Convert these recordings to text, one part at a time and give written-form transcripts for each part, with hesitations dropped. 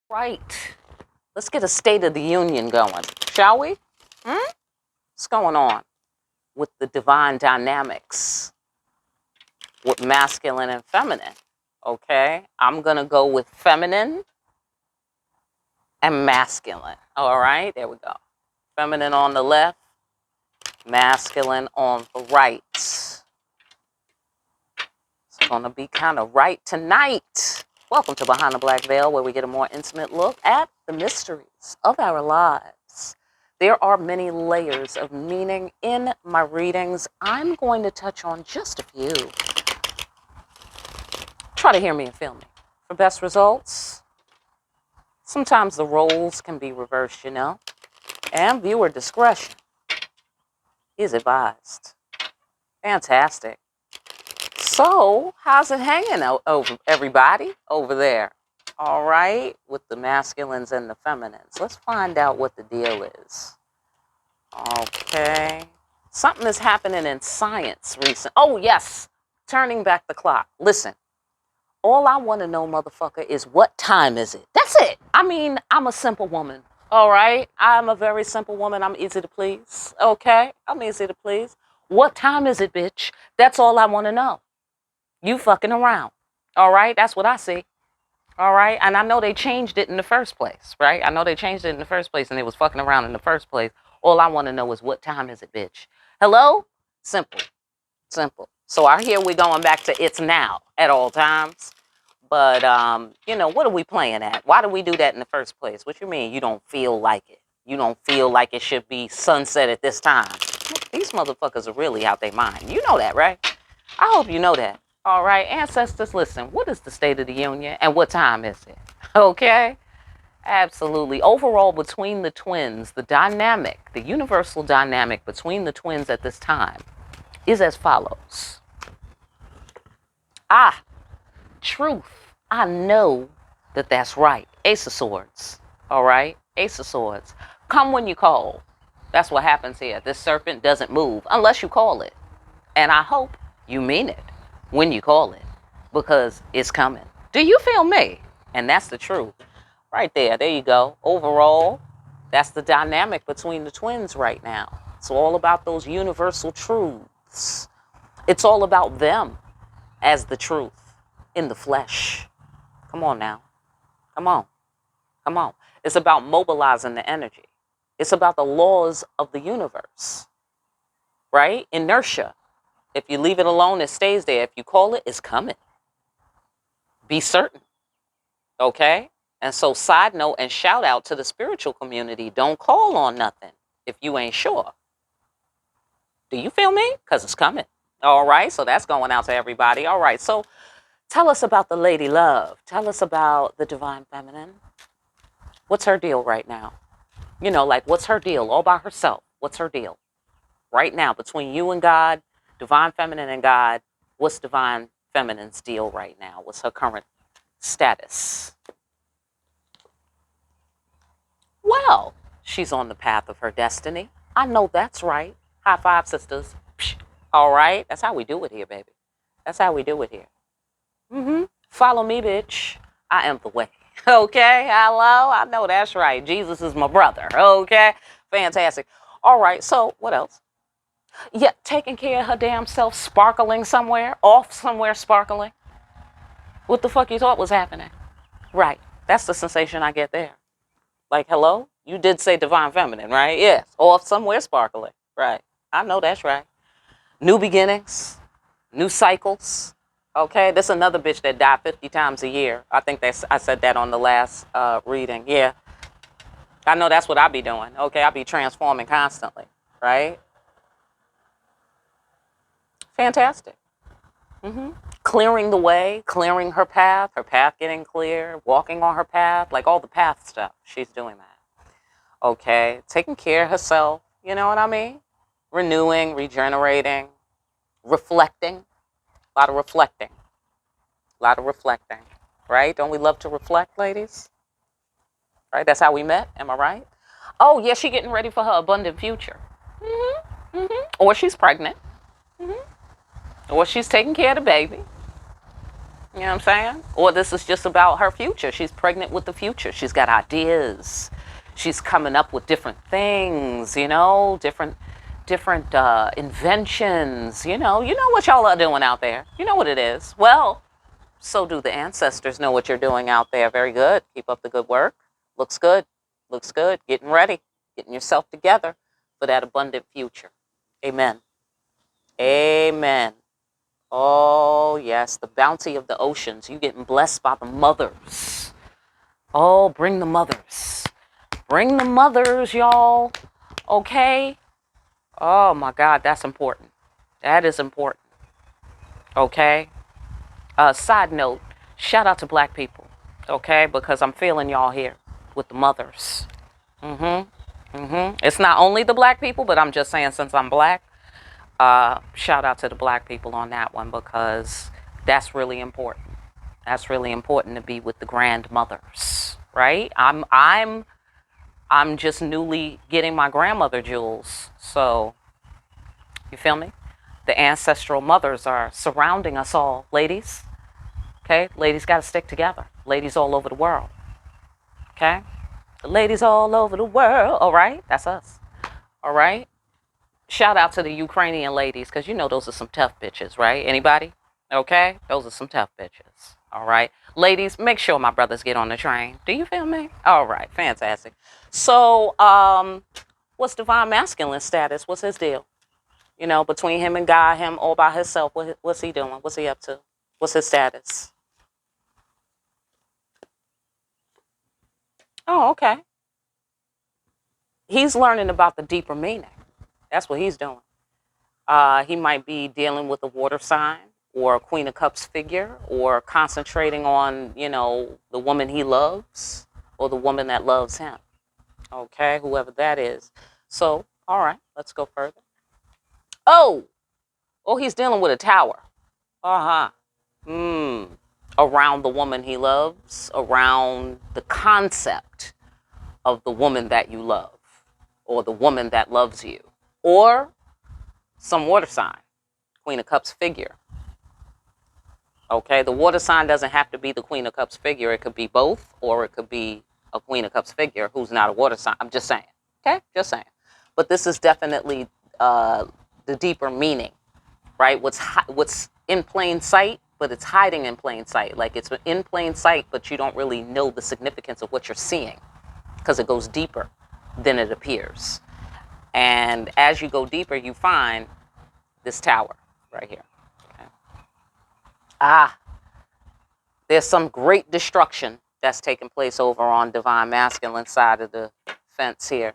Right. Let's get a State of the Union going, shall we? What's going on with the divine dynamics with masculine and feminine? Okay. I'm going to go with feminine and masculine. All right. There we go. Feminine on the left, masculine on the right. It's going to be kind of right tonight. Welcome to Behind the Black Veil, where we get a more intimate look at the mysteries of our lives. There are many layers of meaning in my readings. I'm going to touch on just a few. Try to hear me and feel me. For best results, sometimes the roles can be reversed, and viewer discretion is advised. Fantastic. So, how's it hanging over everybody over there? All right, with the masculines and the feminines. Let's find out what the deal is. Okay. Something is happening in science recent. Oh, yes. Turning back the clock. Listen, all I want to know, motherfucker, is what time is it? That's it. I mean, I'm a simple woman. All right. I'm a very simple woman. I'm easy to please. Okay. I'm easy to please. What time is it, bitch? That's all I want to know. You fucking around. All right. That's what I see. All right. And I know they changed it in the first place, right? I know they changed it in the first place and it was fucking around in the first place. All I want to know is what time is it, bitch? Hello? Simple. Simple. So I hear we're going back to it's now at all times. But, what are we playing at? Why do we do that in the first place? What you mean you don't feel like it? You don't feel like it should be sunset at this time? These motherfuckers are really out their mind. You know that, right? I hope you know that. All right, ancestors, listen, what is the State of the Union and what time is it? Okay? Absolutely. Overall, between the twins, the dynamic, the universal dynamic between the twins at this time is as follows. Truth. I know that that's right. Ace of Swords. All right? Ace of Swords. Come when you call. That's what happens here. This serpent doesn't move unless you call it. And I hope you mean it when you call it, because it's coming. Do you feel me? And that's the truth. Right there. There you go. Overall, that's the dynamic between the twins right now. It's all about those universal truths. It's all about them as the truth in the flesh. Come on now. Come on. Come on. It's about mobilizing the energy. It's about the laws of the universe. Right? Inertia. If you leave it alone, it stays there. If you call it, it's coming. Be certain. Okay? And so, side note and shout out to the spiritual community. Don't call on nothing if you ain't sure. Do you feel me? Because it's coming. All right? So that's going out to everybody. All right. So tell us about the lady love. Tell us about the divine feminine. What's her deal right now? What's her deal all by herself? What's her deal right now between you and God? Divine feminine and God, what's divine feminine's deal right now? What's her current status? Well, she's on the path of her destiny. I know that's right. High five, sisters. All right. That's how we do it here, baby. That's how we do it here. Follow me, bitch. I am the way. Okay. Hello. I know that's right. Jesus is my brother. Okay. Fantastic. All right. So what else? Yeah, taking care of her damn self, sparkling somewhere, off somewhere sparkling. What the fuck you thought was happening? Right. That's the sensation I get there. Like, hello? You did say divine feminine, right? Yes. Off somewhere sparkling. Right. I know that's right. New beginnings, new cycles. Okay, this is another bitch that died 50 times a year. I think I said that on the last reading. Yeah. I know that's what I be doing. Okay, I be transforming constantly. Right? Fantastic. Clearing the way, clearing her path getting clear, walking on her path, like all the path stuff. She's doing that. Okay, taking care of herself, you know what I mean? Renewing, regenerating, reflecting. A lot of reflecting. Right? Don't we love to reflect, ladies? Right? That's how we met. Am I right? Oh, yeah, she getting ready for her abundant future. Or she's pregnant. Or she's taking care of the baby. You know what I'm saying? Or this is just about her future. She's pregnant with the future. She's got ideas. She's coming up with different things, different inventions. You know what y'all are doing out there. You know what it is. Well, so do the ancestors know what you're doing out there. Very good. Keep up the good work. Looks good. Looks good. Getting ready. Getting yourself together for that abundant future. Amen. Amen. Oh, yes, the bounty of the oceans. You getting blessed by the mothers. Oh, bring the mothers. Bring the mothers, y'all. Okay? Oh, my God, that's important. That is important. Okay? Side note, shout out to black people. Okay? Because I'm feeling y'all here with the mothers. It's not only the black people, but I'm just saying since I'm black, shout out to the black people on that one because that's really important. That's really important to be with the grandmothers, right? I'm just newly getting my grandmother jewels, so you feel me? The ancestral mothers are surrounding us all, ladies. Okay, ladies got to stick together. Ladies all over the world. Okay, ladies all over the world. All right, that's us. All right. Shout out to the Ukrainian ladies, because you know those are some tough bitches, right? Anybody? Okay? Those are some tough bitches. All right? Ladies, make sure my brothers get on the train. Do you feel me? All right. Fantastic. So, what's divine masculine status? What's his deal? Between him and God, him all by himself, what's he doing? What's he up to? What's his status? Oh, okay. He's learning about the deeper meaning. That's what he's doing. He might be dealing with a water sign or a Queen of Cups figure or concentrating on, the woman he loves or the woman that loves him. Okay, whoever that is. So, all right, let's go further. Oh, he's dealing with a tower. Uh-huh. Around the woman he loves, around the concept of the woman that you love or the woman that loves you or some water sign, Queen of Cups figure. Okay, the water sign doesn't have to be the Queen of Cups figure. It could be both, or it could be a Queen of Cups figure who's not a water sign. I'm just saying. Okay, just saying. But this is definitely the deeper meaning, right? What's in plain sight, but it's hiding in plain sight. Like it's in plain sight, but you don't really know the significance of what you're seeing because it goes deeper than it appears. And as you go deeper, you find this tower right here. Okay. There's some great destruction that's taking place over on divine masculine side of the fence here.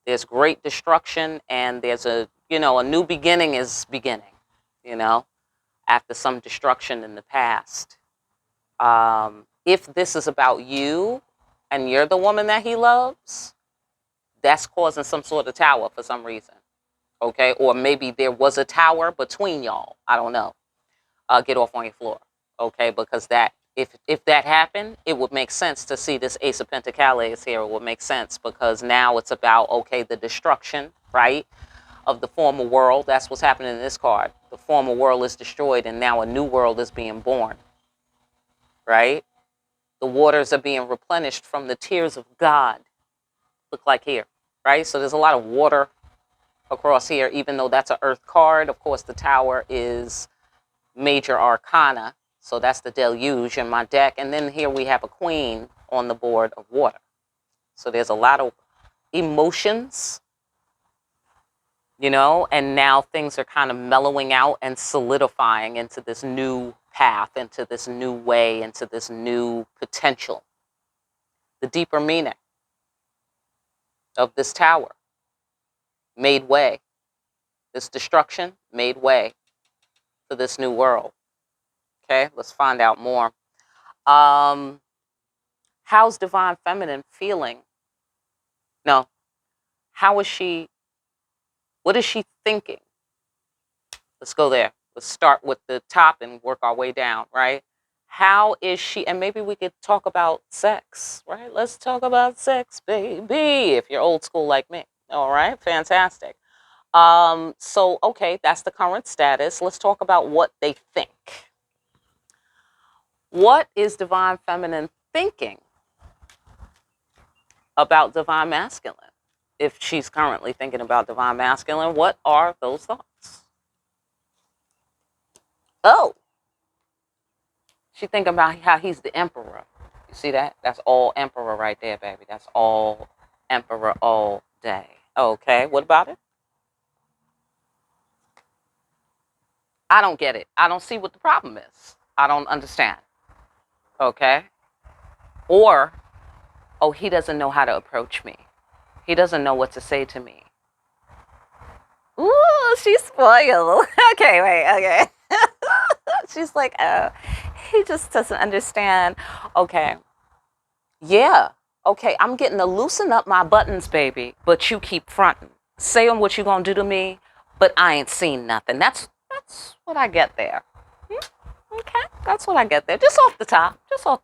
There's great destruction, and there's a new beginning is beginning, after some destruction in the past. If this is about you and you're the woman that he loves, that's causing some sort of tower for some reason. Okay, or maybe there was a tower between y'all. I don't know. Get off on your floor. Okay, because if that happened, it would make sense to see this Ace of Pentacles here. It would make sense because now it's about, okay, the destruction, right, of the former world. That's what's happening in this card. The former world is destroyed and now a new world is being born, right? The waters are being replenished from the tears of God. Look like here, right? So there's a lot of water across here, even though that's an earth card. Of course, the tower is major arcana. So that's the deluge in my deck. And then here we have a queen on the board of water. So there's a lot of emotions, and now things are kind of mellowing out and solidifying into this new path, into this new way, into this new potential. The deeper meaning of this tower made way. This destruction made way for this new world. Okay, let's find out more. How's divine feminine feeling? No. How is she? What is she thinking? Let's go there. Let's start with the top and work our way down, right? How is she? And maybe we could talk about sex, right? Let's talk about sex, baby, if you're old school like me. All right, fantastic. Okay, that's the current status. Let's talk about what they think. What is divine feminine thinking about divine masculine? If she's currently thinking about divine masculine, what are those thoughts? Oh, she thinking about how he's the emperor. You see that? That's all emperor right there, baby. That's all emperor all day. Okay, what about it? I don't get it. I don't see what the problem is. I don't understand. Okay? Or, oh, he doesn't know how to approach me. He doesn't know what to say to me. Ooh, she's spoiled. Okay, wait, okay. She's like, oh, he just doesn't understand. Okay. Yeah. Okay, I'm getting to loosen up my buttons, baby, but you keep fronting. Saying what you gonna do to me, but I ain't seen nothing. That's what I get there. Okay, that's what I get there. Just off the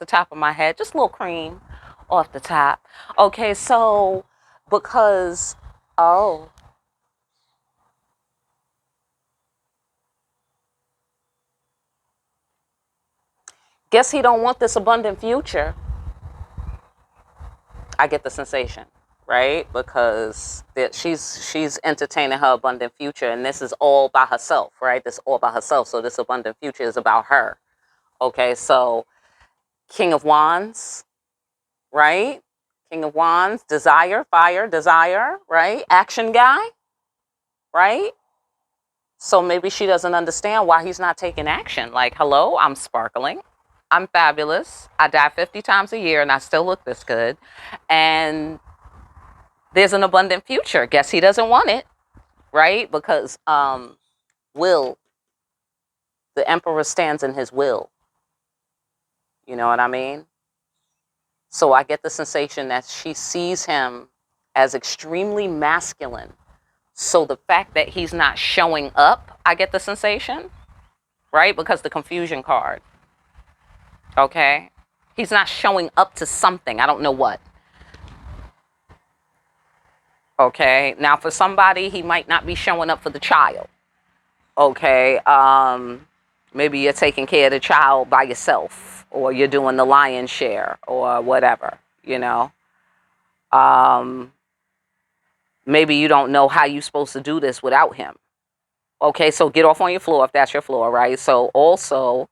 top of my head, just a little cream off the top. Okay, so because, oh, guess he don't want this abundant future. I get the sensation, right? Because she's entertaining her abundant future, and this is all by herself, right? This is all by herself. So this abundant future is about her. Okay, so King of Wands, right? King of Wands, desire, fire, desire, right? Action guy, right? So maybe she doesn't understand why he's not taking action. Like, hello, I'm sparkling. I'm fabulous. I die 50 times a year and I still look this good. And there's an abundant future. Guess he doesn't want it, right? Because will, the emperor stands in his will. You know what I mean? So I get the sensation that she sees him as extremely masculine. So the fact that he's not showing up, I get the sensation, right? Because the confusion card. Okay? He's not showing up to something. I don't know what. Okay? Now for somebody, he might not be showing up for the child. Okay? Maybe you're taking care of the child by yourself, or you're doing the lion's share, or whatever, you know? Maybe you don't know how you're supposed to do this without him. Okay, so get off on your floor if that's your floor, right? So also,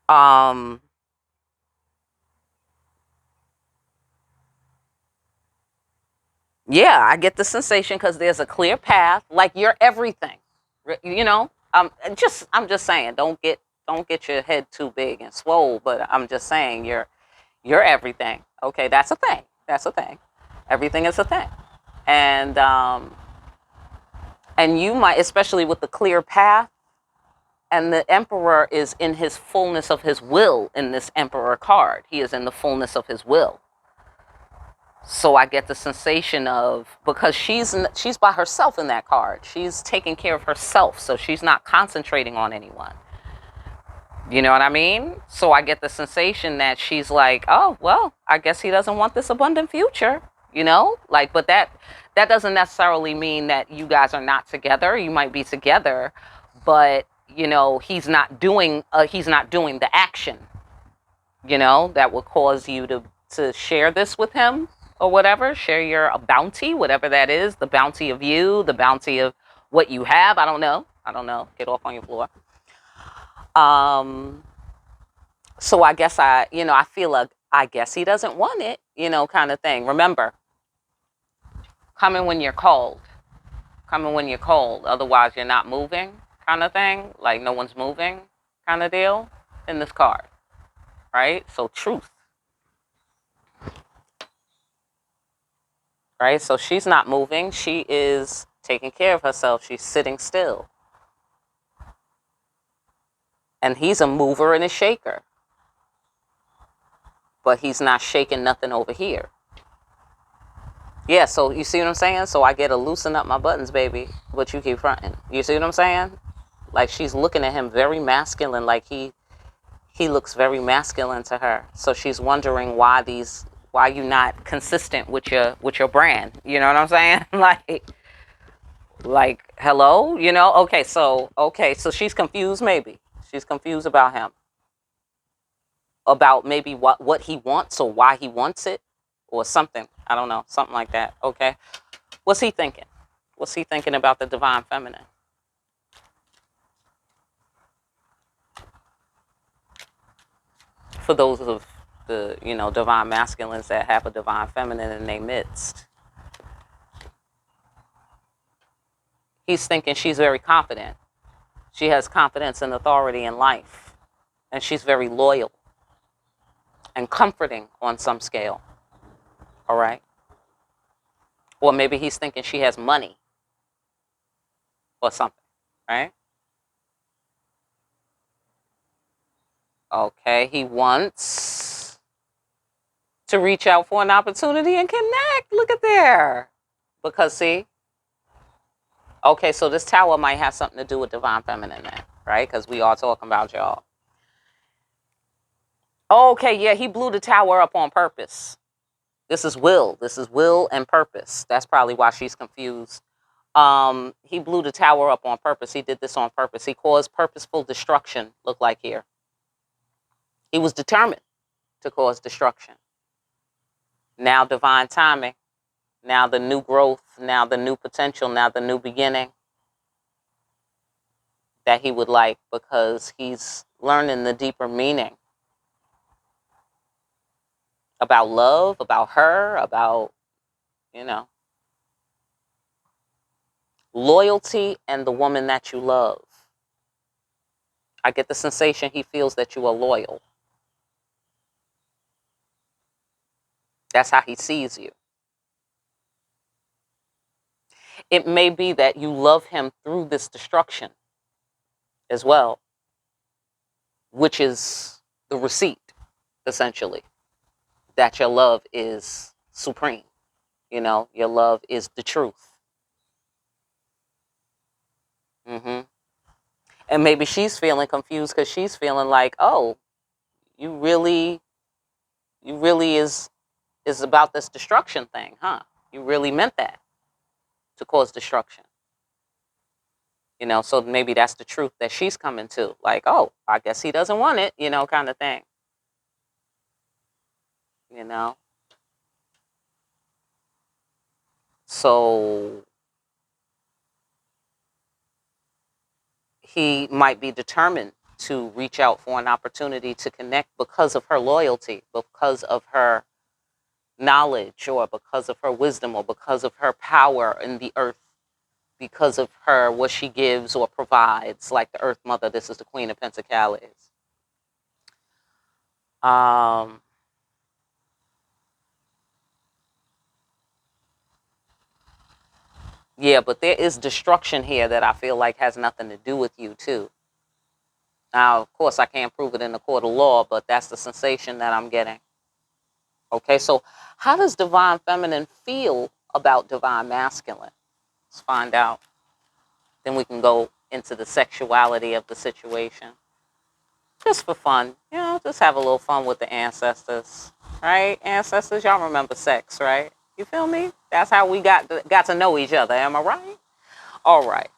yeah, I get the sensation because there's a clear path, like you're everything, you know. I'm just saying, don't get your head too big and swole, but I'm just saying you're everything. Okay, that's a thing. That's a thing. Everything is a thing, and you might, especially with the clear path, and the emperor is in his fullness of his will in this emperor card. He is in the fullness of his will. So I get the sensation of, because she's by herself in that card. She's taking care of herself, so she's not concentrating on anyone. You know what I mean? So I get the sensation that she's like, oh, well, I guess he doesn't want this abundant future, you know? Like, but that doesn't necessarily mean that you guys are not together. You might be together, but, you know, he's not doing the action, you know, that would cause you to share this with him or whatever. Share your bounty, whatever that is, the bounty of you, the bounty of what you have. I don't know. Get off on your floor. So I guess I feel like, I guess he doesn't want it, you know, kind of thing. Remember, coming when you're cold. Otherwise you're not moving, kind of thing. Like no one's moving, kind of deal in this card, right? So truth, right? So she's not moving. She is taking care of herself. She's sitting still. And he's a mover and a shaker. But he's not shaking nothing over here. Yeah, so you see what I'm saying? So I get to loosen up my buttons, baby, but you keep fronting. You see what I'm saying? Like she's looking at him very masculine, like he looks very masculine to her. So she's wondering why you're not consistent with your brand. You know what I'm saying? like hello, you know? Okay, so she's confused maybe. She's confused about him. about maybe what he wants or why he wants it or something. I don't know, something like that. Okay. What's he thinking? What's he thinking about the divine feminine? For those of the, divine masculines that have a divine feminine in their midst. He's thinking she's very confident. She has confidence and authority in life. And she's very loyal and comforting on some scale. All right. Or maybe he's thinking she has money or something. Right. Okay. He wants to reach out for an opportunity and connect. Look at there. Because see. Okay. So this tower might have something to do with divine feminine then. Right. Because we are talking about y'all. Okay. Yeah. He blew the tower up on purpose. This is will. This is will and purpose. That's probably why she's confused. He blew the tower up on purpose. He did this on purpose. He caused purposeful destruction, look like here. He was determined to cause destruction. Now divine timing. Now the new growth. Now the new potential. Now the new beginning that he would like, because he's learning the deeper meaning about love, about her, about, loyalty and the woman that you love. I get the sensation he feels that you are loyal. That's how he sees you. It may be that you love him through this destruction as well, which is the receipt, essentially, that your love is supreme. Your love is the truth. And maybe she's feeling confused because she's feeling like, oh, you really is about this destruction thing, huh? You really meant that to cause destruction. So maybe that's the truth that she's coming to. Like, oh, I guess he doesn't want it, kind of thing. So he might be determined to reach out for an opportunity to connect because of her loyalty, because of her knowledge, or because of her wisdom, or because of her power in the earth, because of her, what she gives or provides, like the Earth Mother. This is the Queen of Pentacles. Yeah, but there is destruction here that I feel like has nothing to do with you too. Now, of course, I can't prove it in the court of law, but that's the sensation that I'm getting. Okay, so how does divine feminine feel about divine masculine? Let's find out. Then we can go into the sexuality of the situation. Just for fun, just have a little fun with the ancestors, right? Ancestors, y'all remember sex, right? You feel me? That's how we got to know each other. Am I right? All right.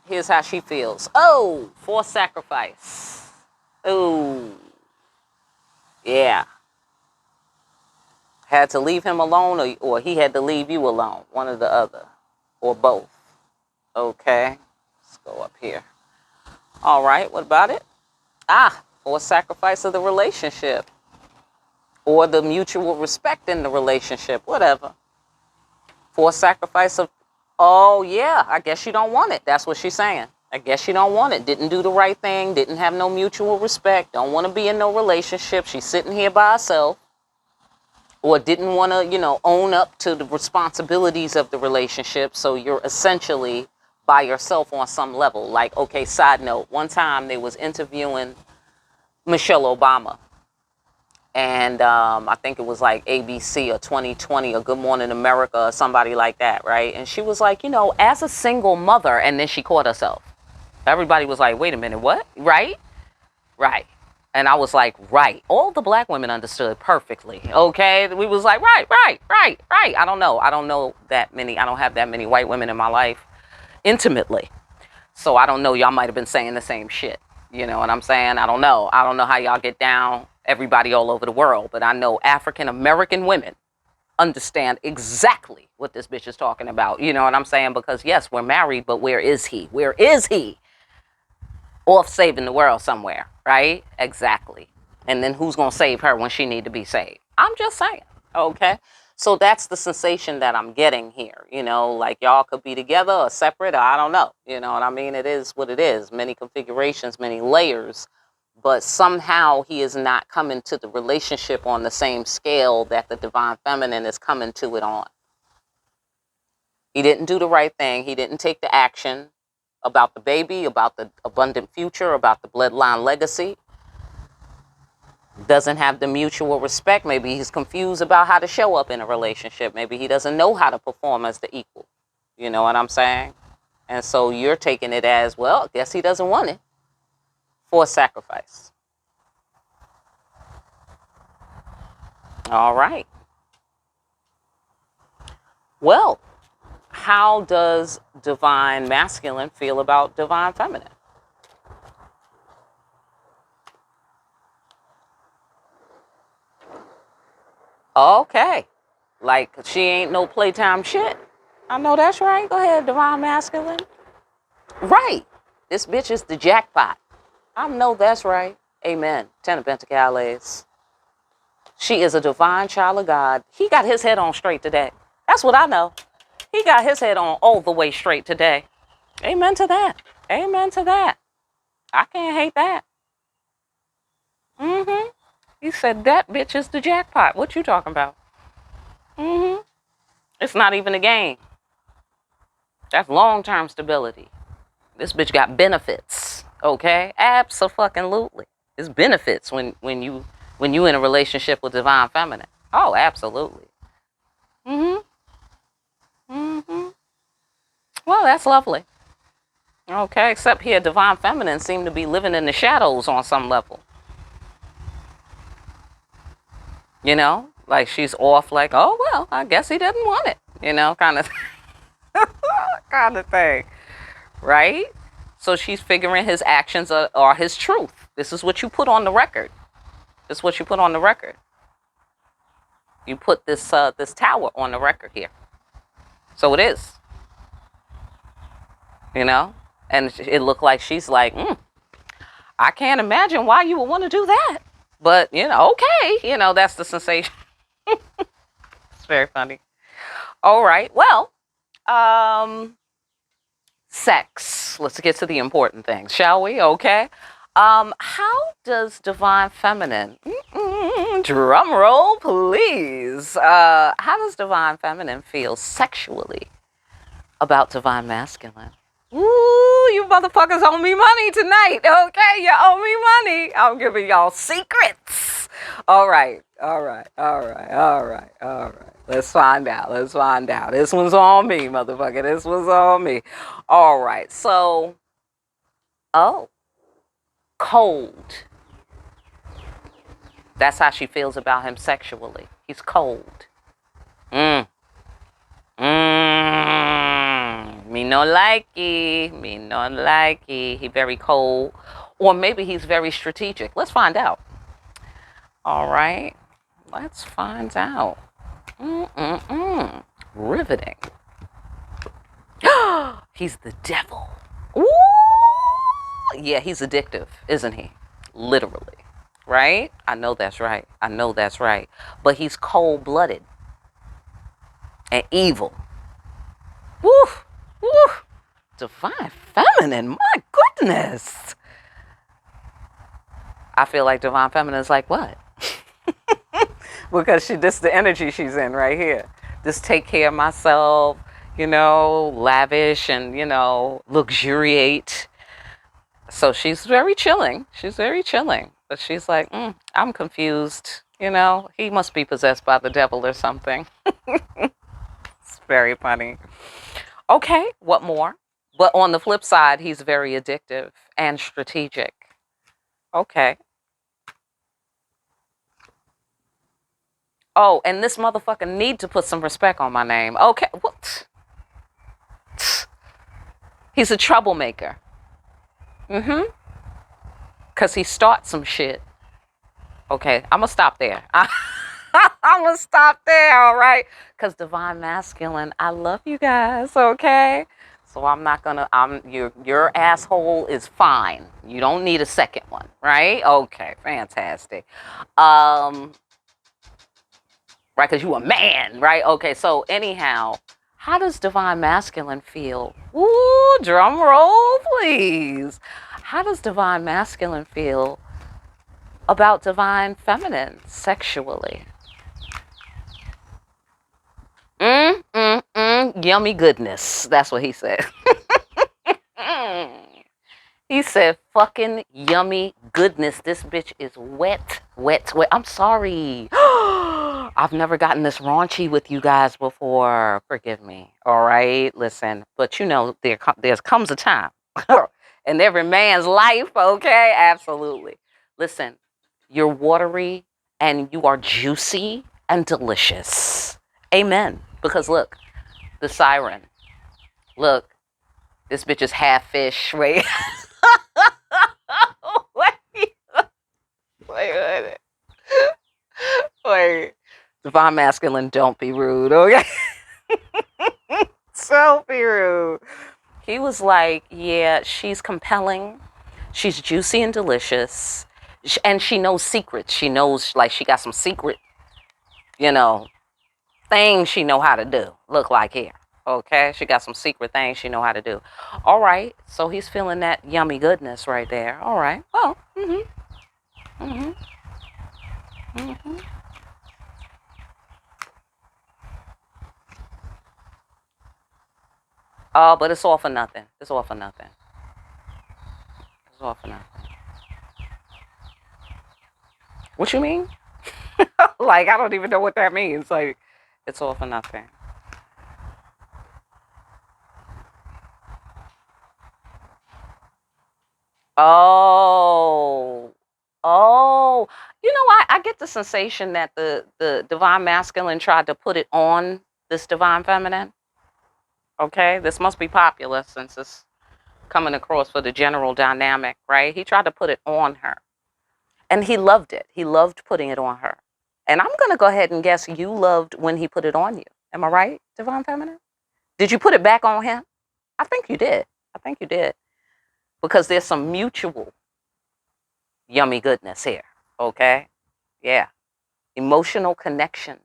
Here's how she feels. Oh, forced sacrifice. Oh, yeah. Had to leave him alone, or he had to leave you alone. One or the other, or both. Okay. Let's go up here. All right. What about it? Forced sacrifice of the relationship, or the mutual respect in the relationship. Whatever. Forced sacrifice of. Oh, yeah, I guess you don't want it. That's what she's saying. I guess you don't want it. Didn't do the right thing. Didn't have no mutual respect. Don't want to be in no relationship. She's sitting here by herself. Or didn't want to, own up to the responsibilities of the relationship. So you're essentially by yourself on some level. Like, okay, side note. One time they was interviewing Michelle Obama. And I think it was like ABC or 2020 or Good Morning America or somebody like that, right? And she was like, as a single mother, and then she caught herself. Everybody was like, wait a minute, what? Right? Right. And I was like, right. All the black women understood perfectly, okay? We was like, right. I don't know that many. I don't have that many white women in my life intimately. So I don't know. Y'all might have been saying the same shit. You know what I'm saying? I don't know. I don't know how y'all get down, everybody all over the world, but I know African American women understand exactly what this bitch is talking about. You know what I'm saying? Because yes, we're married, but where is he? Where is he? Off saving the world somewhere, right? Exactly. And then who's going to save her when she need to be saved? I'm just saying. Okay. So that's the sensation that I'm getting here. You know, like y'all could be together or separate, or I don't know. You know what I mean? It is what it is. Many configurations, many layers. But somehow he is not coming to the relationship on the same scale that the divine feminine is coming to it on. He didn't do the right thing. He didn't take the action about the baby, about the abundant future, about the bloodline legacy. Doesn't have the mutual respect. Maybe he's confused about how to show up in a relationship. Maybe he doesn't know how to perform as the equal. You know what I'm saying? And so you're taking it as, well, I guess he doesn't want it. For sacrifice. All right. Well, how does divine masculine feel about divine feminine? Okay. Like, she ain't no playtime shit. I know that's right. Go ahead, divine masculine. Right. This bitch is the jackpot. I know that's right. Amen. Ten of Pentacles. She is a divine child of God. He got his head on straight today. That's what I know. He got his head on all the way straight today. Amen to that. Amen to that. I can't hate that. Mm-hmm. He said that bitch is the jackpot. What you talking about? Mm-hmm. It's not even a game. That's long-term stability. This bitch got benefits. Okay? Abso-fucking-lutely. It's benefits when you in a relationship with divine feminine. Oh, absolutely. Mm-hmm. Mm-hmm. Well, that's lovely. Okay, except here divine feminine seem to be living in the shadows on some level. You know? Like she's off like, oh well, I guess he didn't want it. You know, kind of kind of thing. Right? So she's figuring his actions are his truth. This is what you put on the record. This is what you put on the record. You put this this tower on the record here. So it is. You know? And it looked like she's like, I can't imagine why you would want to do that. But, you know, okay. You know, that's the sensation. It's very funny. All right. Well, sex. Let's get to the important things, shall we? Okay. How does divine feminine, drum roll, please. How does divine feminine feel sexually about divine masculine? Ooh, you motherfuckers owe me money tonight. Okay, you owe me money. I'm giving y'all secrets. All right. Let's find out. This one's on me, motherfucker. This one's on me. All right. So, cold. That's how she feels about him sexually. He's cold. Me no likey. He very cold. Or maybe he's very strategic. Let's find out. All right. Let's find out. Riveting. He's the devil. Ooh. Yeah, he's addictive, isn't he? Literally. Right? I know that's right. But he's cold-blooded and evil. Woo! Divine feminine, my goodness. I feel like divine feminine is like, what? Because this is the energy she's in right here. Just take care of myself, you know, lavish and, you know, luxuriate. So she's very chilling. But she's like, I'm confused. You know, he must be possessed by the devil or something. It's very funny. Okay, what more? But on the flip side, he's very addictive and strategic. Okay. Oh, and this motherfucker need to put some respect on my name. Okay, what? He's a troublemaker. Because he starts some shit. Okay, I'm going to stop there. I'm going to stop there, all right? Because Divine Masculine, I love you guys, okay? So I'm not going to, your asshole is fine. You don't need a second one, right? Okay, fantastic. Right, because you a man, right? Okay, so anyhow, how does Divine Masculine feel? Ooh, drum roll, please. How does Divine Masculine feel about Divine Feminine sexually? Yummy goodness. That's what he said. He said, fucking yummy goodness. This bitch is wet, wet, wet. I'm sorry. I've never gotten this raunchy with you guys before. Forgive me. All right. Listen, but you know, there comes a time in every man's life. Okay. Absolutely. Listen, you're watery and you are juicy and delicious. Amen. Because look, the siren. Look, this bitch is half fish. Wait. Wait. Wait. Divine Masculine, don't be rude, okay? Don't be rude. He was like, yeah, she's compelling. She's juicy and delicious. And she knows secrets. She knows, like, she got some secret, things she know how to do. Look like here. Okay? She got some secret things she know how to do. All right. So he's feeling that yummy goodness right there. All right. Well, Oh, but it's all for nothing. It's all for nothing. It's all for nothing. What you mean? Like, I don't even know what that means. Like, it's all for nothing. Oh. Oh. I get the sensation that the Divine Masculine tried to put it on this Divine Feminine. Okay? This must be popular since it's coming across for the general dynamic, right? He tried to put it on her. And he loved it. He loved putting it on her. And I'm going to go ahead and guess you loved when he put it on you. Am I right, Divine Feminine? Did you put it back on him? I think you did. I think you did. Because there's some mutual yummy goodness here. Okay? Yeah. Emotional connection.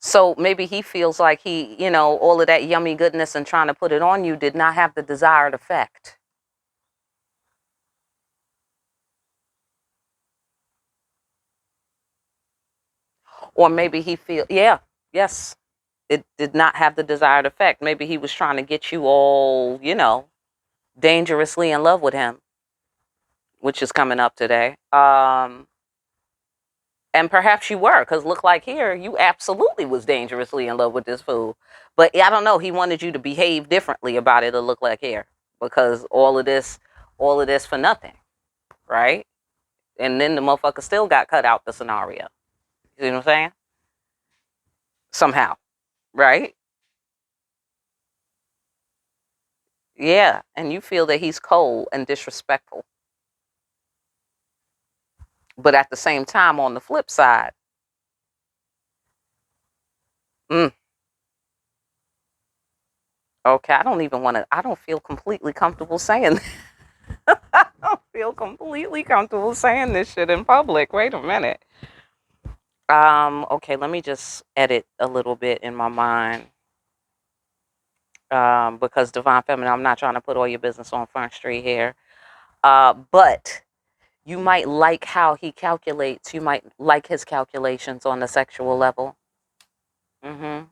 So maybe he feels like all of that yummy goodness and trying to put it on you did not have the desired effect. Or maybe he yes, it did not have the desired effect. Maybe he was trying to get you all, dangerously in love with him, which is coming up today. And perhaps you were, because look like here, you absolutely was dangerously in love with this fool. But I don't know, he wanted you to behave differently about it, to look like here, because all of this for nothing, right? And then the motherfucker still got cut out the scenario. You know what I'm saying? Somehow, right? Yeah, and you feel that he's cold and disrespectful. But at the same time, on the flip side, okay, I don't feel completely comfortable saying I don't feel completely comfortable saying this shit in public. Wait a minute. Okay, let me just edit a little bit in my mind. Because Divine Feminine, I'm not trying to put all your business on Front Street here. But you might like how he calculates. You might like his calculations on the sexual level. Yeah,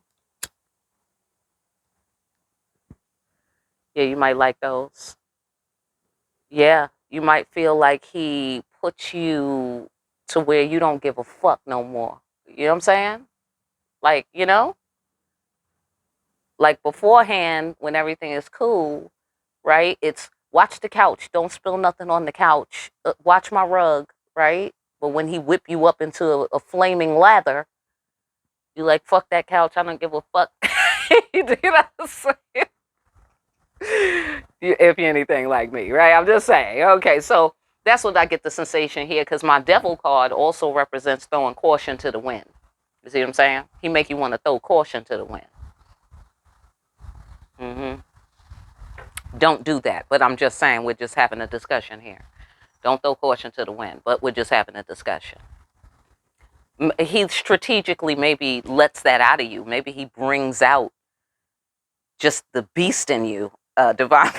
you might like those. Yeah, you might feel like he puts you to where you don't give a fuck no more. You know what I'm saying? Like, like beforehand, when everything is cool, right? It's watch the couch. Don't spill nothing on the couch. Watch my rug, right? But when he whip you up into a flaming lather, you like, fuck that couch. I don't give a fuck. You know what I'm saying? if you're anything like me, right? I'm just saying. Okay, so that's what I get the sensation here, because my devil card also represents throwing caution to the wind. You see what I'm saying? He make you want to throw caution to the wind. Don't do that. But I'm just saying, we're just having a discussion here. Don't throw caution to the wind, but we're just having a discussion. He strategically maybe lets that out of you. Maybe he brings out just the beast in you, divine.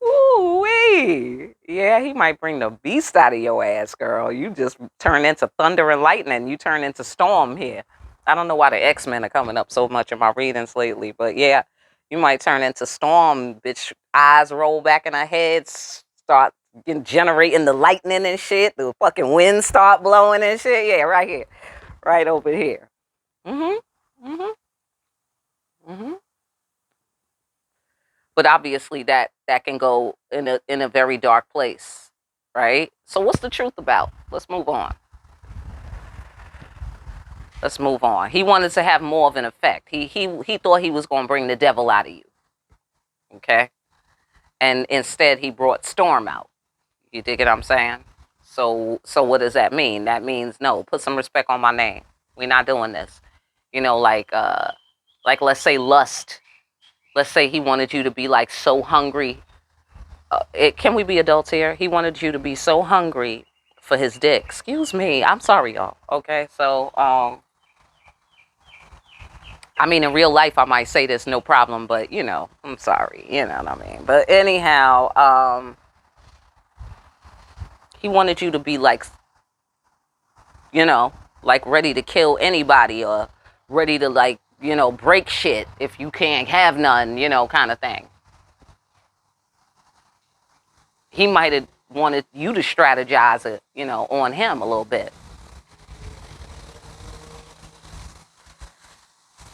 Ooh-wee. Yeah, he might bring the beast out of your ass, girl. You just turn into thunder and lightning. You turn into storm here. I don't know why the X-Men are coming up so much in my readings lately, but yeah, you might turn into storm, bitch. Eyes roll back in her head, start generating the lightning and shit. The fucking wind start blowing and shit. Yeah, right here. Right over here. Mm-hmm. Mm-hmm. Mm-hmm. But obviously that can go in a very dark place, right? So what's the truth about? Let's move on. Let's move on. He wanted to have more of an effect. He thought he was going to bring the devil out of you. Okay? And instead he brought storm out. You dig what I'm saying? So what does that mean? That means, no, put some respect on my name. We're not doing this. You know, like let's say lust. Let's say he wanted you to be like so hungry. Can we be adults here? He wanted you to be so hungry for his dick. Excuse me. I'm sorry, y'all. Okay, so I mean, in real life, I might say this no problem, but you know, I'm sorry. You know what I mean? But anyhow, he wanted you to be like, you know, like ready to kill anybody, or ready to, like, you know, break shit if you can't have none, you know, kind of thing. He might have wanted you to strategize it, you know, on him a little bit.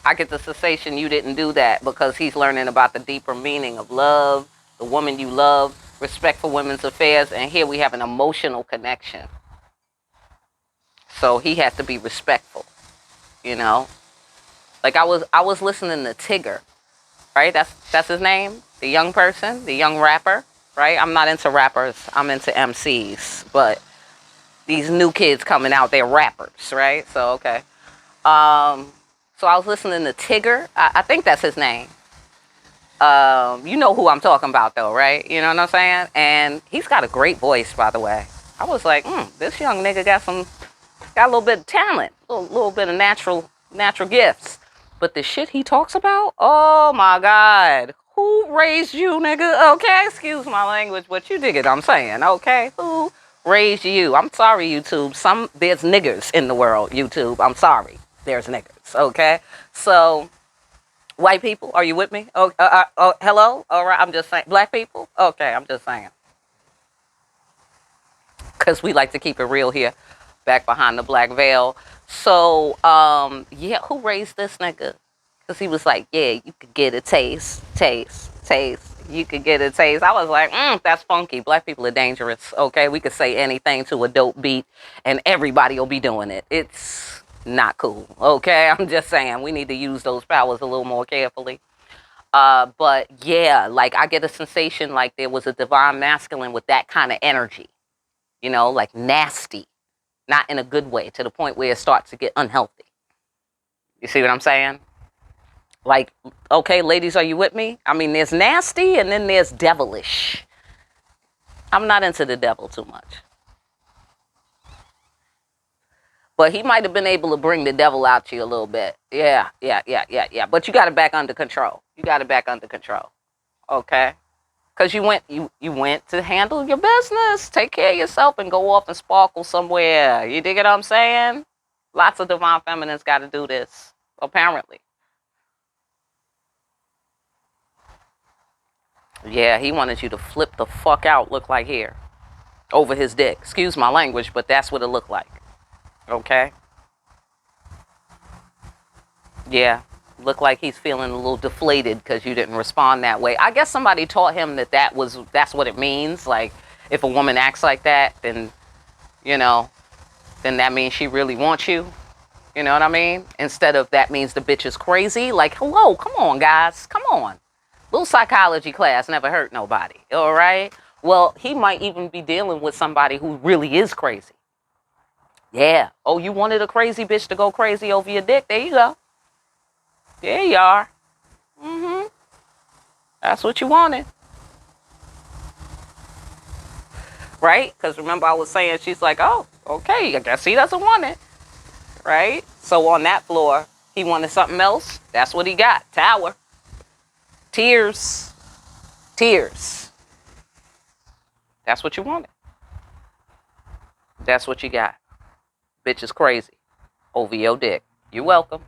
I get the sensation you didn't do that because he's learning about the deeper meaning of love, the woman you love, respect for women's affairs, and here we have an emotional connection. So he has to be respectful, you know. Like I was listening to Tigger, right? That's his name, the young person, the young rapper, right? I'm not into rappers, I'm into MCs, but these new kids coming out, they're rappers, right? So okay. So I was listening to Tigger. I think that's his name. You know who I'm talking about, though, right? You know what I'm saying? And he's got a great voice, by the way. I was like, this young nigga got a little bit of talent, a little bit of natural gifts. But the shit he talks about, oh my God, who raised you, nigga? Okay, excuse my language, but you dig it. I'm saying, okay, who raised you? I'm sorry, YouTube. There's niggers in the world, YouTube. I'm sorry, there's niggers. Okay, so. White people, are you with me? Oh, hello? All right, I'm just saying. Black people? Okay, I'm just saying. Because we like to keep it real here, back behind the black veil. So, yeah, who raised this nigga? Because he was like, yeah, you could get a taste. You could get a taste. I was like, that's funky. Black people are dangerous, okay? We could say anything to a dope beat, and everybody will be doing it. It's not cool, okay? I'm just saying we need to use those powers a little more carefully. But yeah, like I get a sensation like there was a divine masculine with that kind of energy, you know, like nasty, not in a good way, to the point where it starts to get unhealthy. You see what I'm saying? Like, okay, ladies, are you with me? I mean, there's nasty and then there's devilish. I'm not into the devil too much. But he might have been able to bring the devil out to you a little bit. Yeah. But you got it back under control. Okay? Because you went to handle your business, take care of yourself, and go off and sparkle somewhere. You dig what I'm saying? Lots of divine feminines got to do this, apparently. Yeah, he wanted you to flip the fuck out, look like here, over his dick. Excuse my language, but that's what it looked like. Okay? Yeah, look like he's feeling a little deflated because you didn't respond that way. I guess somebody taught him that's what it means. Like, if a woman acts like that, then, you know, then that means she really wants you. You know what I mean? Instead of that means the bitch is crazy. Like, hello, come on, guys. Come on. Little psychology class never hurt nobody. All right? Well, he might even be dealing with somebody who really is crazy. Yeah. Oh, you wanted a crazy bitch to go crazy over your dick? There you go. There you are. Mm-hmm. That's what you wanted. Right? Because remember I was saying, she's like, oh, okay, I guess he doesn't want it. Right? So on that floor, he wanted something else. That's what he got. Tower. Tears. Tears. That's what you wanted. That's what you got. Bitch is crazy. Over your dick. You're welcome.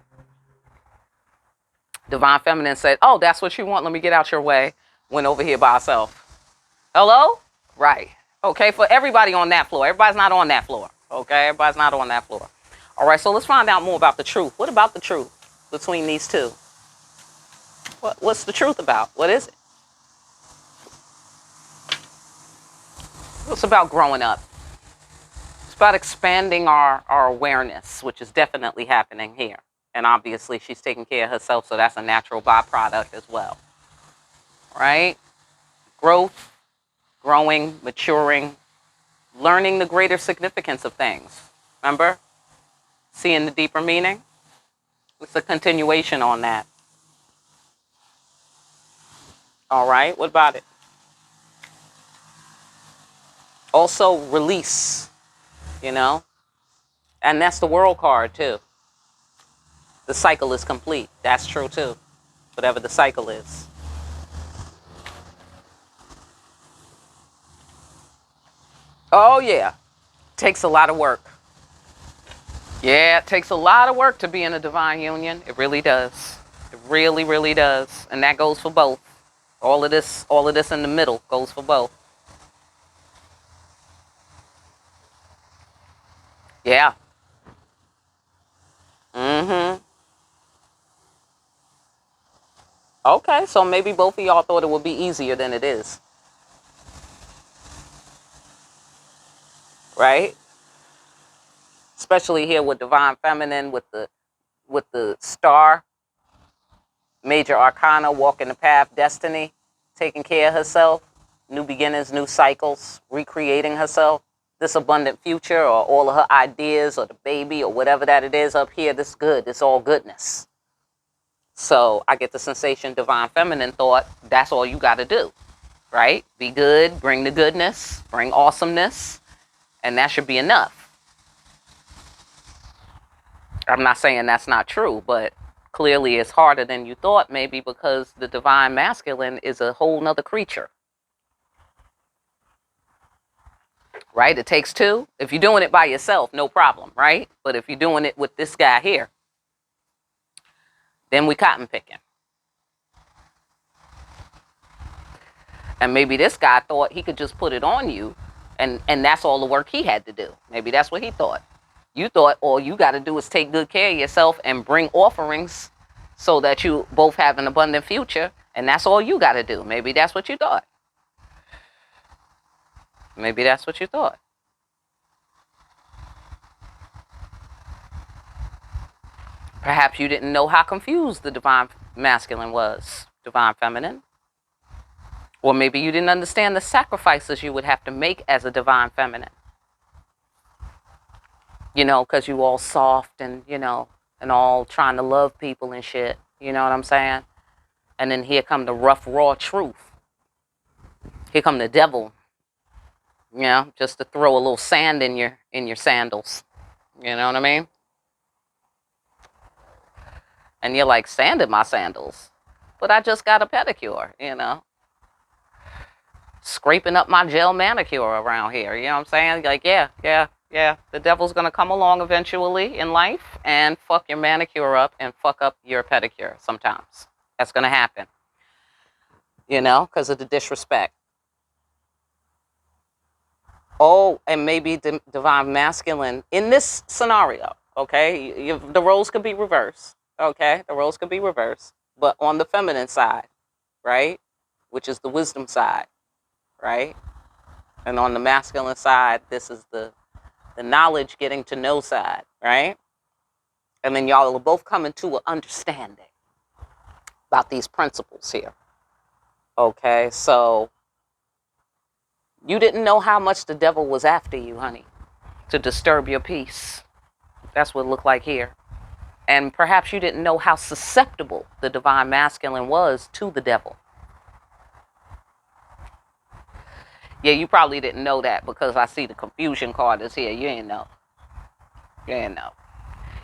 Divine Feminine said, oh, that's what you want. Let me get out your way. Went over here by herself. Hello? Right. Okay, for everybody on that floor. Everybody's not on that floor. Okay, everybody's not on that floor. All right, so let's find out more about the truth. What about the truth between these two? What's the truth about? What is it? It's about growing up. It's about expanding our awareness, which is definitely happening here. And obviously she's taking care of herself, so that's a natural byproduct as well. Right? Growth, growing, maturing, learning the greater significance of things. Remember? Seeing the deeper meaning? It's a continuation on that. All right, what about it? Also, release, you know? And that's the world card, too. The cycle is complete. That's true, too. Whatever the cycle is. Oh, yeah. Takes a lot of work. Yeah, it takes a lot of work to be in a divine union. It really does. It really, really does. And that goes for both. All of this in the middle goes for both. Yeah. Mm-hmm. Okay, so maybe both of y'all thought it would be easier than it is. Right? Especially here with Divine Feminine, with the star, major arcana, walking the path, destiny, taking care of herself, new beginnings, new cycles, recreating herself, this abundant future, or all of her ideas, or the baby, or whatever that it is up here, this good, this all goodness. So I get the sensation Divine Feminine thought that's all you got to do, right? Be good, bring the goodness, bring awesomeness, and that should be enough. I'm not saying that's not true, but clearly it's harder than you thought, maybe because the divine masculine is a whole nother creature. Right? It takes two. If you're doing it by yourself, no problem, right? But if you're doing it with this guy here, then we cotton picking. And maybe this guy thought he could just put it on you, and that's all the work he had to do. Maybe that's what he thought. You thought all you got to do is take good care of yourself and bring offerings so that you both have an abundant future, and that's all you got to do. Maybe that's what you thought. Maybe that's what you thought. Perhaps you didn't know how confused the divine masculine was, divine feminine. Or maybe you didn't understand the sacrifices you would have to make as a divine feminine. You know, because you all soft and, you know, and all trying to love people and shit. You know what I'm saying? And then here come the rough, raw truth. Here come the devil. You know, just to throw a little sand in your sandals. You know what I mean? And you're like, sand in my sandals? But I just got a pedicure, you know? Scraping up my gel manicure around here. You know what I'm saying? Like, yeah. The devil's going to come along eventually in life and fuck your manicure up and fuck up your pedicure sometimes. That's going to happen. You know, because of the disrespect. Oh, and maybe the divine masculine in this scenario, okay? The roles could be reversed, okay? The roles could be reversed. But on the feminine side, right? Which is the wisdom side, right? And on the masculine side, this is the knowledge getting to know side, right? And then y'all will both come into an understanding about these principles here. Okay, so you didn't know how much the devil was after you, honey, to disturb your peace. That's what it looked like here. And perhaps you didn't know how susceptible the divine masculine was to the devil. Yeah, you probably didn't know that because I see the confusion card is here. You didn't know. You didn't know.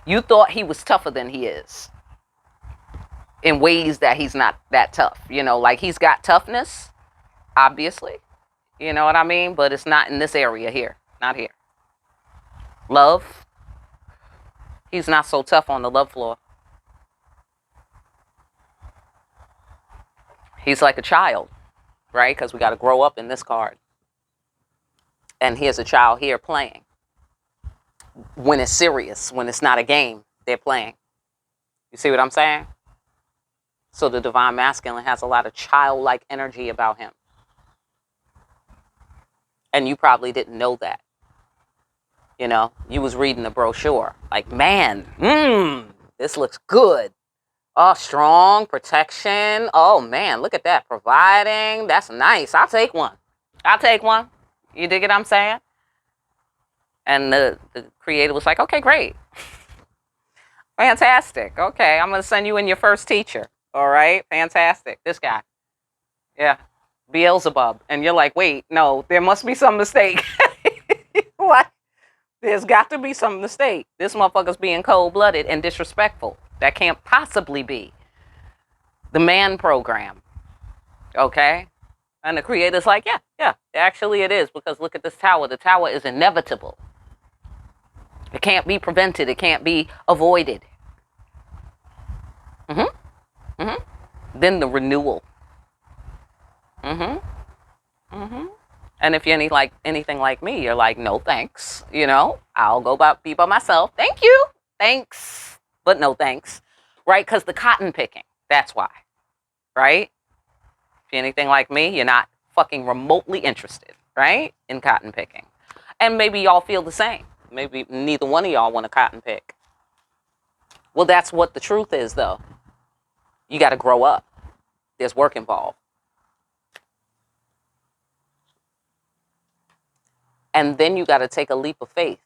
You thought he was tougher than he is. In ways that he's not that tough. You know, like he's got toughness, obviously. You know what I mean? But it's not in this area here. Not here. Love. He's not so tough on the love floor. He's like a child, right? Because we got to grow up in this card. And here's a child here playing. When it's serious, when it's not a game, they're playing. You see what I'm saying? So the divine masculine has a lot of childlike energy about him. And you probably didn't know that. You know, you was reading the brochure. Like, man, this looks good. Oh, strong protection. Oh, man, look at that. Providing. That's nice. I'll take one. I'll take one. You dig what I'm saying? And the creator was like, okay, great. Fantastic. Okay, I'm going to send you in your first teacher. All right, fantastic. This guy. Yeah, Beelzebub. And you're like, wait, no, there must be some mistake. What? There's got to be some mistake. This motherfucker's being cold-blooded and disrespectful. That can't possibly be the man program. Okay? And the creator's like, yeah, actually it is. Because look at this tower. The tower is inevitable. It can't be prevented. It can't be avoided. Then the renewal. And if you're anything like me, you're like, no thanks. You know, I'll be by myself. Thank you. Thanks. But no thanks. Right? Because the cotton picking. That's why. Right? If you're anything like me, you're not fucking remotely interested, right? In cotton picking. And maybe y'all feel the same. Maybe neither one of y'all want to cotton pick. Well, that's what the truth is, though. You got to grow up. There's work involved. And then you got to take a leap of faith.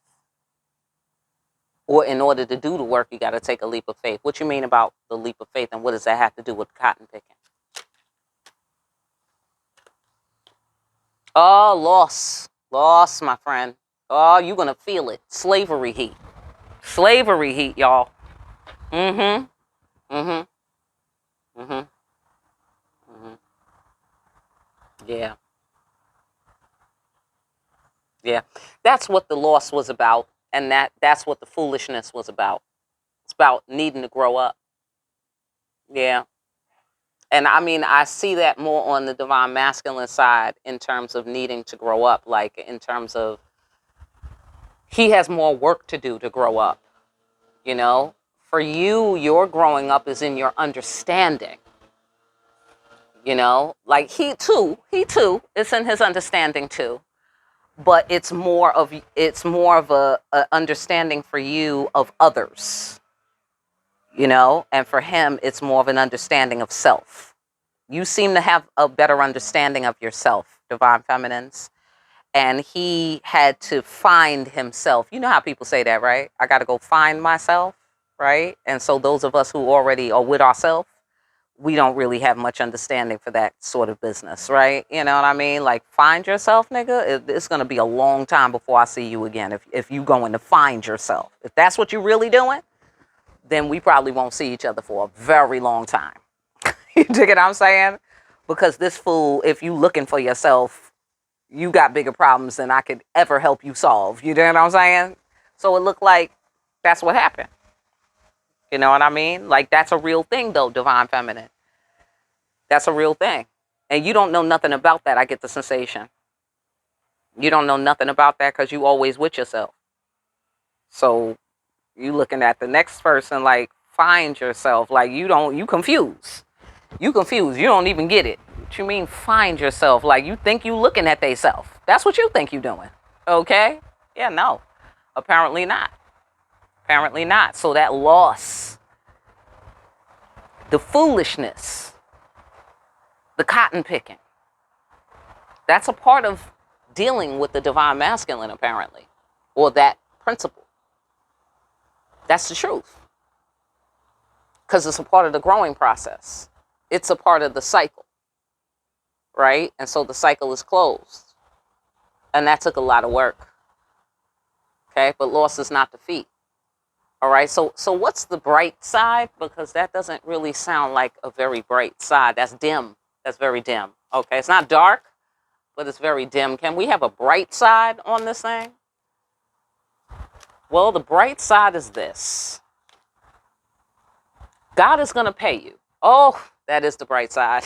Or in order to do the work, you got to take a leap of faith. What you mean about the leap of faith, and what does that have to do with cotton picking? Oh, loss, my friend. Oh, you're going to feel it. Slavery heat, y'all. Yeah. That's what the loss was about. And that's what the foolishness was about. It's about needing to grow up. Yeah. And I mean, I see that more on the divine masculine side in terms of needing to grow up. Like in terms of he has more work to do to grow up. You know, for you, your growing up is in your understanding. You know, like he too, it's in his understanding too. But it's more of a understanding for you of others, you know, and for him, it's more of an understanding of self. You seem to have a better understanding of yourself, divine feminines, and he had to find himself. You know how people say that, right? I got to go find myself, right? And so those of us who already are with ourselves, we don't really have much understanding for that sort of business, right? You know what I mean? Like, find yourself, nigga. It's going to be a long time before I see you again if you going to find yourself. If that's what you're really doing, then we probably won't see each other for a very long time. You dig what I'm saying? Because this fool, if you looking for yourself, you got bigger problems than I could ever help you solve. You dig what I'm saying? So it looked like that's what happened. You know what I mean? Like, that's a real thing, though, divine feminine. That's a real thing. And you don't know nothing about that, I get the sensation. You don't know nothing about that because you always with yourself. So you looking at the next person like, find yourself. Like, you confused. You confused. You don't even get it. What you mean, find yourself? Like, you think you looking at they self. That's what you think you doing. Okay? Yeah, no. Apparently not. Apparently not. So that loss, the foolishness, the cotton picking, that's a part of dealing with the divine masculine, apparently, or that principle. That's the truth. Because it's a part of the growing process. It's a part of the cycle, right? And so the cycle is closed. And that took a lot of work. Okay, but loss is not defeat. All right, so what's the bright side? Because that doesn't really sound like a very bright side. That's dim. That's very dim. Okay, it's not dark, but it's very dim. Can we have a bright side on this thing? Well, the bright side is this. God is going to pay you. Oh, that is the bright side.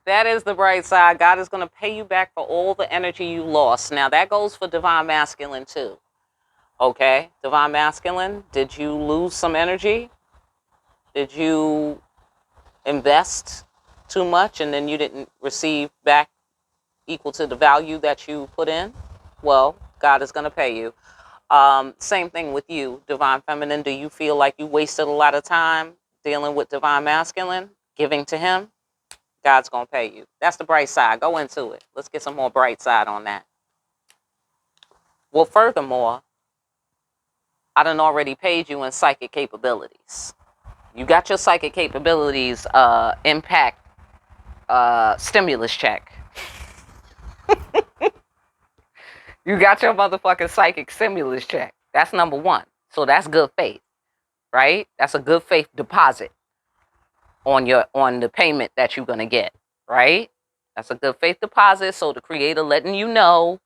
That is the bright side. God is going to pay you back for all the energy you lost. Now, that goes for divine masculine too. Okay, divine masculine, did you lose some energy? Did you invest too much and then you didn't receive back equal to the value that you put in? Well, God is going to pay you. Same thing with you, divine feminine. Do you feel like you wasted a lot of time dealing with divine masculine, giving to him? God's going to pay you. That's the bright side. Go into it. Let's get some more bright side on that. Well, furthermore, I done already paid you in psychic capabilities. You got your psychic capabilities impact stimulus check. You got your motherfucking psychic stimulus check. That's number one. So that's good faith, right? That's a good faith deposit on the payment that you're gonna get, right? That's a good faith deposit. So the creator letting you know,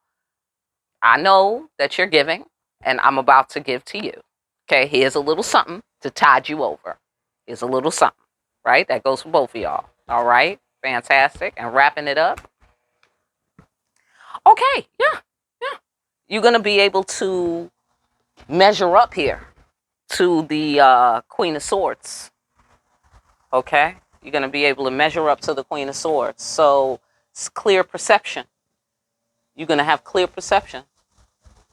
I know that you're giving, and I'm about to give to you. Okay, here's a little something to tide you over. Here's a little something, right? That goes for both of y'all. All right, fantastic. And wrapping it up. Okay, yeah. You're gonna be able to measure up here to the Queen of Swords. Okay, you're gonna be able to measure up to the Queen of Swords. So it's clear perception. You're gonna have clear perception.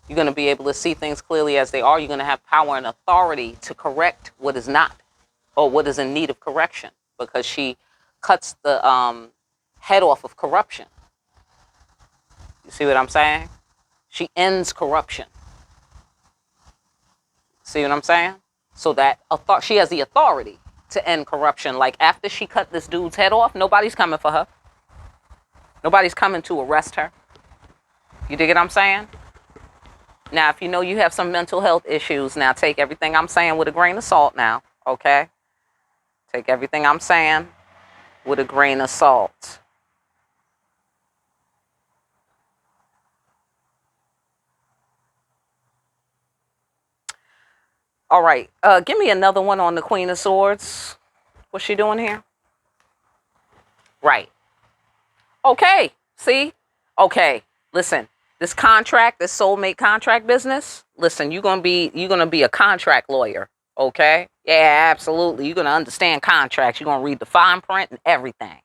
You're going to be able to see things clearly as they are. You're going to have power and authority to correct what is not or what is in need of correction, because she cuts the head off of corruption. You see what I'm saying? She ends corruption. See what I'm saying? So that she has the authority to end corruption. Like after she cut this dude's head off, nobody's coming for her. Nobody's coming to arrest her. You dig what I'm saying? Now, if you know you have some mental health issues, now take everything I'm saying with a grain of salt now, okay? Take everything I'm saying with a grain of salt. All right, give me another one on the Queen of Swords. What's she doing here? Right. Okay, see? Okay, listen. This contract, this soulmate contract business, listen, you're gonna be a contract lawyer, okay? Yeah, absolutely. You're gonna understand contracts. You're gonna read the fine print and everything.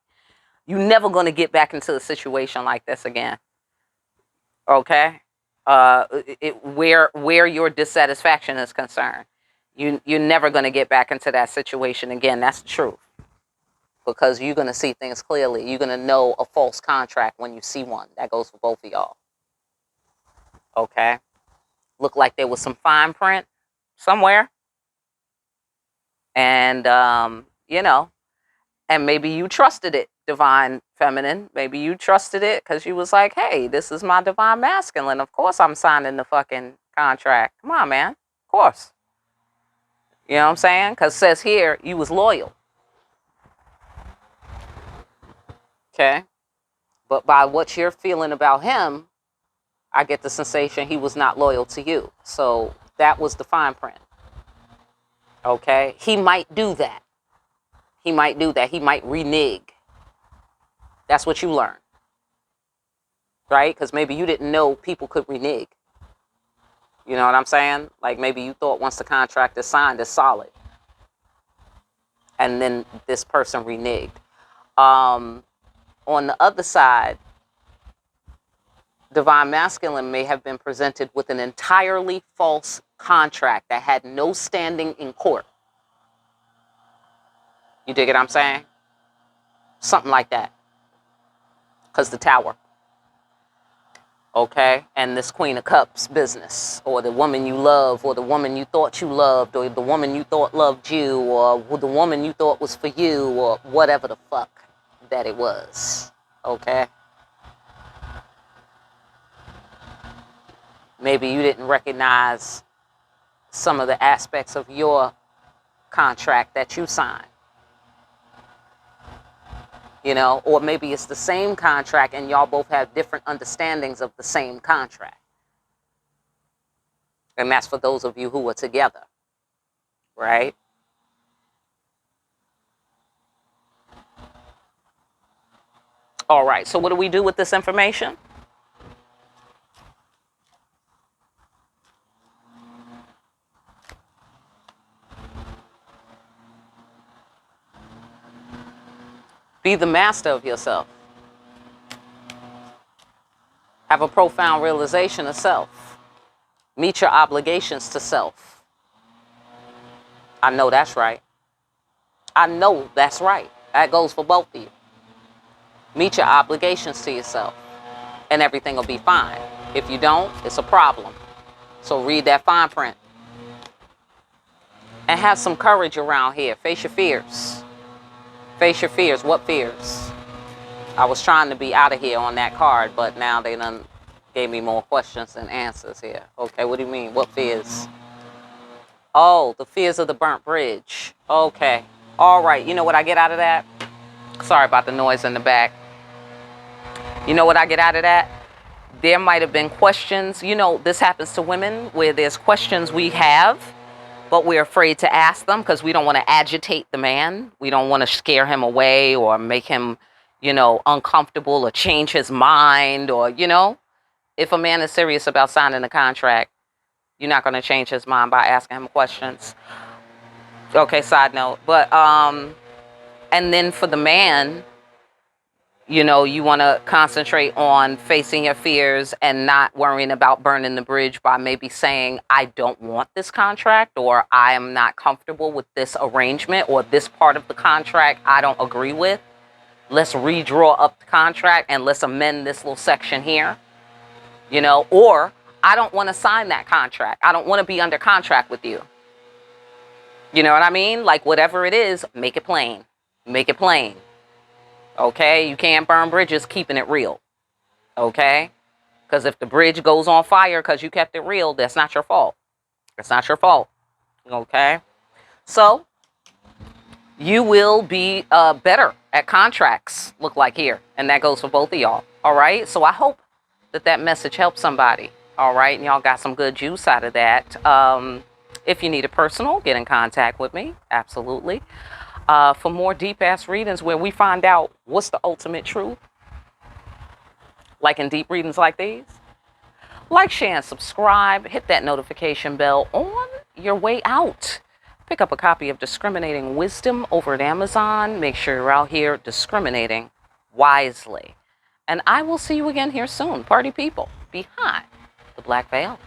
You're never gonna get back into a situation like this again, okay? Where your dissatisfaction is concerned, you're never gonna get back into that situation again. That's the truth, because you're gonna see things clearly. You're gonna know a false contract when you see one. That goes for both of y'all. Okay, looked like there was some fine print somewhere, and and maybe you trusted it, divine feminine. Maybe you trusted it because you was like, hey, this is my divine masculine. Of course I'm signing the fucking contract. Come on, man. Of course. You know what I'm saying? Because it says here you was loyal. Okay, but by what you're feeling about him, I get the sensation he was not loyal to you. So that was the fine print. Okay, he might do that. He might do that. He might renege. That's what you learn, right? Because maybe you didn't know people could renege. You know what I'm saying? Like maybe you thought once the contract is signed, it's solid, and then this person reneged. On the other side, Divine Masculine may have been presented with an entirely false contract that had no standing in court. You dig what I'm saying? Something like that. Because the Tower. Okay? And this Queen of Cups business. Or the woman you love, or the woman you thought you loved, or the woman you thought loved you, or the woman you thought was for you, or whatever the fuck that it was. Okay? Maybe you didn't recognize some of the aspects of your contract that you signed. You know, or maybe it's the same contract and y'all both have different understandings of the same contract. And that's for those of you who are together, right? All right, so what do we do with this information? Be the master of yourself. Have a profound realization of self. Meet your obligations to self. I know that's right. I know that's right. That goes for both of you. Meet your obligations to yourself, and everything will be fine. If you don't, it's a problem. So read that fine print. And have some courage around here. Face your fears. Face your fears. What fears? I was trying to be out of here on that card, but now they done gave me more questions than answers here. Okay, what do you mean? What fears? Oh, the fears of the burnt bridge. Okay. All right. You know what I get out of that? Sorry about the noise in the back. You know what I get out of that? There might have been questions. You know, this happens to women where there's questions we have, but we're afraid to ask them because we don't want to agitate the man. We don't want to scare him away or make him, you know, uncomfortable or change his mind or, you know, if a man is serious about signing a contract, you're not going to change his mind by asking him questions. Okay, side note. But, and then for the man, you know, you want to concentrate on facing your fears and not worrying about burning the bridge by maybe saying, I don't want this contract, or I am not comfortable with this arrangement, or this part of the contract I don't agree with. Let's redraw up the contract and let's amend this little section here. You know, or I don't want to sign that contract. I don't want to be under contract with you. You know what I mean? Like whatever it is, make it plain. Make it plain. Okay? You can't burn bridges keeping it real. Okay? Because if the bridge goes on fire because you kept it real, that's not your fault. It's not your fault. Okay? So, you will be better at contracts, look like here. And that goes for both of y'all. All right? So, I hope that message helps somebody. All right? And y'all got some good juice out of that. If you need a personal, get in contact with me. Absolutely. For more deep-ass readings where we find out what's the ultimate truth, like in deep readings like these, like, share, and subscribe. Hit that notification bell on your way out. Pick up a copy of Discriminating Wisdom over at Amazon. Make sure you're out here discriminating wisely. And I will see you again here soon, party people, behind the black veil.